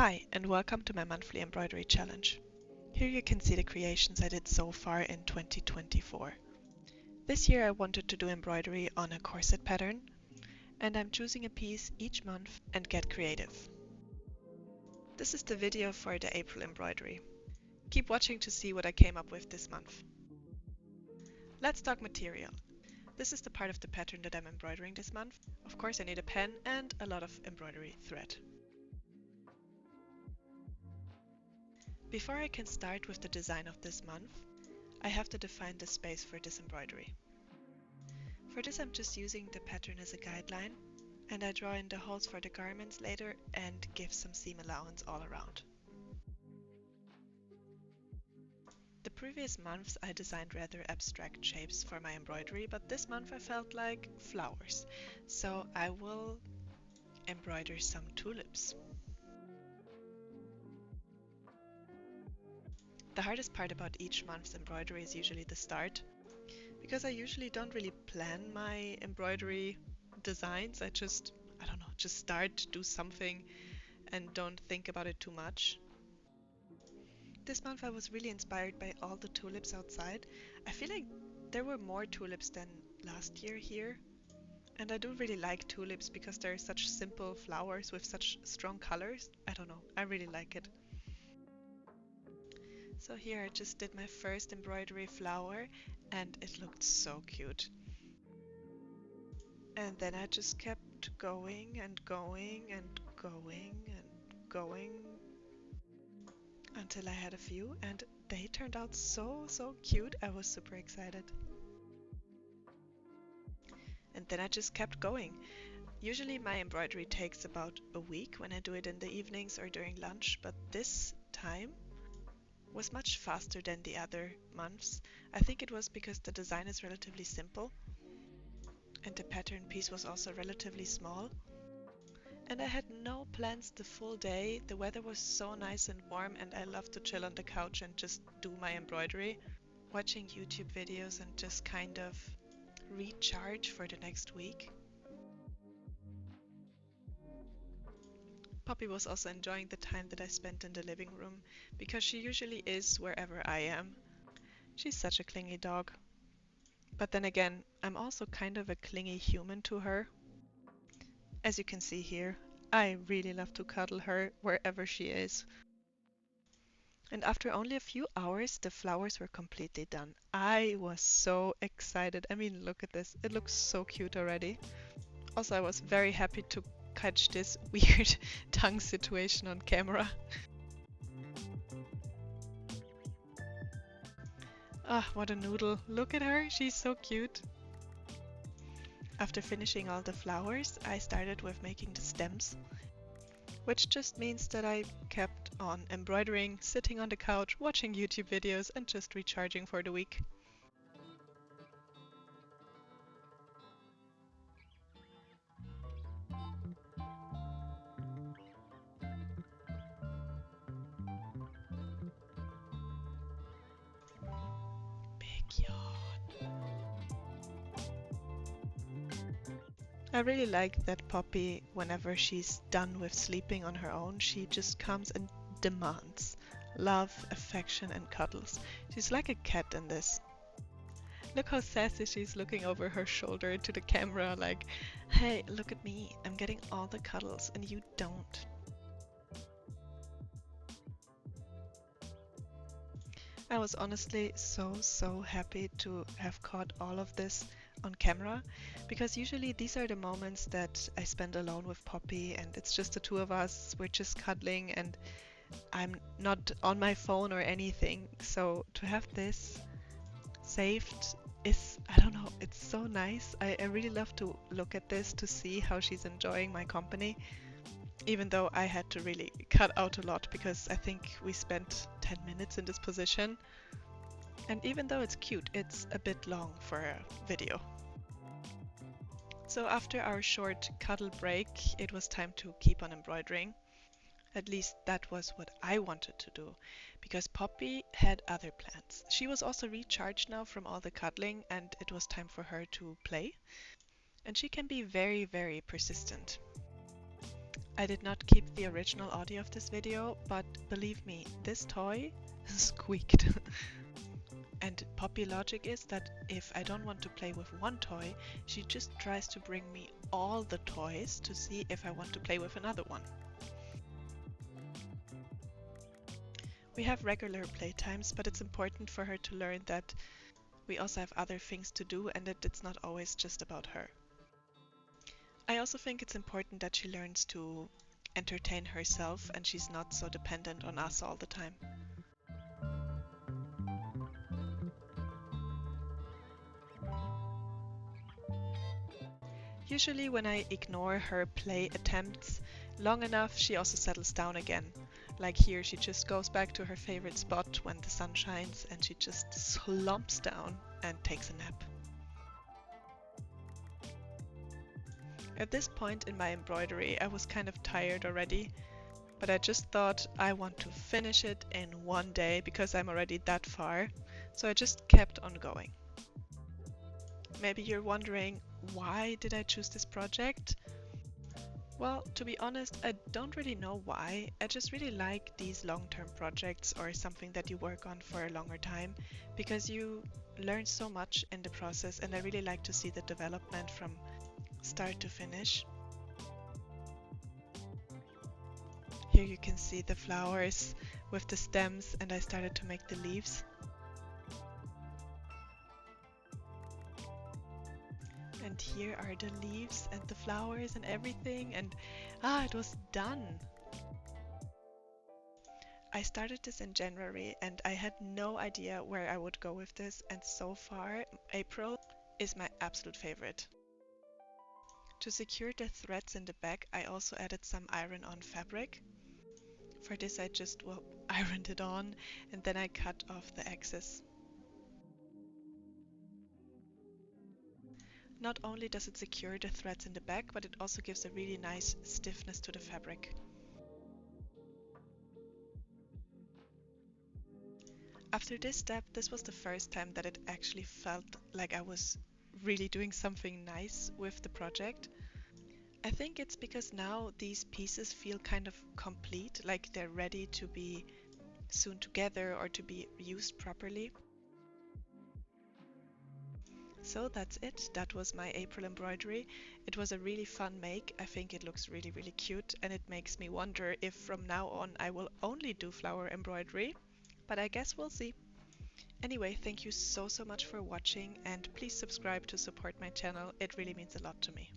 Hi, and welcome to my monthly embroidery challenge. Here you can see the creations I did so far in 2024. This year I wanted to do embroidery on a corset pattern, and I'm choosing a piece each month and get creative. This is the video for the April embroidery. Keep watching to see what I came up with this month. Let's talk material. This is the part of the pattern that I'm embroidering this month. Of course I need a pen and a lot of embroidery thread. Before I can start with the design of this month, I have to define the space for this embroidery. For this I'm just using the pattern as a guideline, and I draw in the holes for the garments later and give some seam allowance all around. The previous months I designed rather abstract shapes for my embroidery, but this month I felt like flowers, so I will embroider some tulips. The hardest part about each month's embroidery is usually the start, because I usually don't really plan my embroidery designs. I just start, do something and don't think about it too much. This month I was really inspired by all the tulips outside. I feel like there were more tulips than last year here. And I do really like tulips because they're such simple flowers with such strong colors. I don't know, I really like it. So here I just did my first embroidery flower and it looked so cute. And then I just kept going and going and going and going until I had a few, and they turned out so cute. I was super excited. And then I just kept going. Usually my embroidery takes about a week when I do it in the evenings or during lunch, but this time was much faster than the other months. I think it was because the design is relatively simple and the pattern piece was also relatively small. And I had no plans the full day. The weather was so nice and warm and I love to chill on the couch and just do my embroidery, watching YouTube videos and just kind of recharge for the next week. Poppy was also enjoying the time that I spent in the living room, because she usually is wherever I am. She's such a clingy dog. But then again, I'm also kind of a clingy human to her. As you can see here, I really love to cuddle her wherever she is. And after only a few hours, the flowers were completely done. I was so excited. I mean, look at this. It looks so cute already. Also, I was very happy to catch this weird tongue situation on camera. Ah, what a noodle. Look at her, she's so cute. After finishing all the flowers, I started with making the stems, which just means that I kept on embroidering, sitting on the couch, watching YouTube videos and just recharging for the week. I really like that Poppy, whenever she's done with sleeping on her own, she just comes and demands love, affection and cuddles. She's like a cat in this. Look how sassy she's looking over her shoulder to the camera like, hey, look at me, I'm getting all the cuddles and you don't. I was honestly so happy to have caught all of this on camera, because usually these are the moments that I spend alone with Poppy and it's just the two of us, we're just cuddling and I'm not on my phone or anything. So to have this saved is, I don't know, it's so nice. I really love to look at this to see how she's enjoying my company, even though I had to really cut out a lot because I think we spent 10 minutes in this position. And even though it's cute, it's a bit long for a video. So after our short cuddle break, it was time to keep on embroidering. At least that was what I wanted to do, because Poppy had other plans. She was also recharged now from all the cuddling and it was time for her to play. And she can be very persistent. I did not keep the original audio of this video, but believe me, this toy squeaked. And Poppy logic is that if I don't want to play with one toy, she just tries to bring me all the toys to see if I want to play with another one. We have regular playtimes, but it's important for her to learn that we also have other things to do and that it's not always just about her. I also think it's important that she learns to entertain herself and she's not so dependent on us all the time. Usually when I ignore her play attempts long enough, she also settles down again. Like here, she just goes back to her favorite spot when the sun shines and she just slumps down and takes a nap. At this point in my embroidery, I was kind of tired already, but I just thought I want to finish it in one day because I'm already that far, so I just kept on going. Maybe you're wondering, why did I choose this project? Well, to be honest, I don't really know why. I just really like these long-term projects or something that you work on for a longer time because you learn so much in the process, and I really like to see the development from start to finish. Here you can see the flowers with the stems, and I started to make the leaves. And here are the leaves and the flowers and everything, and it was done! I started this in January and I had no idea where I would go with this, and so far April is my absolute favorite. To secure the threads in the back, I also added some iron-on fabric. For this I just ironed it on and then I cut off the excess. Not only does it secure the threads in the back, but it also gives a really nice stiffness to the fabric. After this step, this was the first time that it actually felt like I was really doing something nice with the project. I think it's because now these pieces feel kind of complete, like they're ready to be sewn together or to be used properly. So that's it. That was my April embroidery. It was a really fun make. I think it looks really, really cute, and it makes me wonder if from now on I will only do flower embroidery, but I guess we'll see. Anyway, thank you so much for watching, and please subscribe to support my channel. It really means a lot to me.